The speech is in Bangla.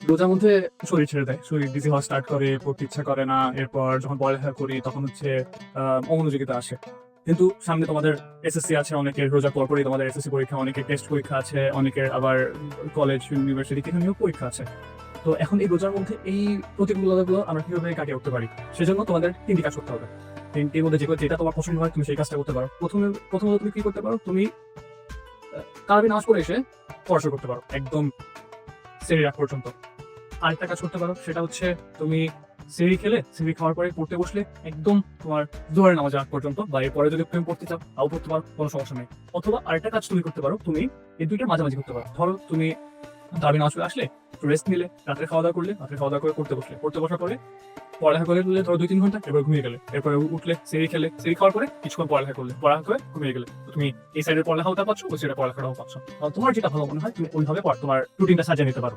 রোজার মধ্যে শরীর ছেড়ে দেয়, শরীর ডিজি হওয়া স্টার্ট করে, পড়তে ইচ্ছা করে না। এরপর যখন পড়ালেখা করি তখন হচ্ছে অমনোযোগিতা আসে। কিন্তু সামনে তোমাদের এসএসসি আছে, অনেকের রোজার পরপরই তোমাদের এসএসসি পরীক্ষা, অনেকের টেস্ট পরীক্ষা আছে, অনেকের আবার কলেজ ইউনিভার্সিটি থেকে নিয়েও পরীক্ষা আছে। তো এখন এই রোজার মধ্যে এই প্রতিকূলতাগুলো আমরা কিভাবে কাটিয়ে উঠতে পারি, সেজন্য তোমাদের তিনটি কাজ করতে হবে। তিনটির মধ্যে যেটা তোমার পছন্দ হয় তুমি সেই কাজটা করতে পারো। প্রথমত তুমি কি করতে পারো, তুমি তারাবি নামাজ পড়ে এসে পড়াশোনা করতে পারো একদম সেহরি রাত পর্যন্ত। আরেকটা কাজ করতে পারো, সেটা হচ্ছে তুমি সেহরি খাওয়ার পরে পড়তে বসলে একদম তোমার জোহরের নামাজ আগ পর্যন্ত, বা এরপরে যদি তুমি পড়তে চাও তাও পড়তে পারো, কোনো সমস্যা নেই। অথবা আরেকটা কাজ তুমি করতে পারো, তুমি এই দুইটা মাঝামাঝি করতে পারো। ধরো তুমি তারাবি নামাজ পড়ে আসলে একটু রেস্ট নিলে, রাত্রে খাওয়া দাওয়া করলে, রাত্রে খাওয়া দাওয়া করে পড়তে বসার পরে পড়ালেখা করলে ধরো 2-3 ঘন্টা, এরপর ঘুমিয়ে গেলে, এরপরে উঠলে সেহরি খাওয়ার পরে কিছুক্ষণ পড়ালেখা করে ঘুমিয়ে গেলে, তো তুমি এই সাইডের পড়ালেখাও পাচ্ছ, ওই সাইডের পড়ালেখাটাও পাচ্ছ। তোমার যেটা ভালো মনে হয় তুমি ওইভাবে তোমার রুটিনটা সাজিয়ে নিতে পারো।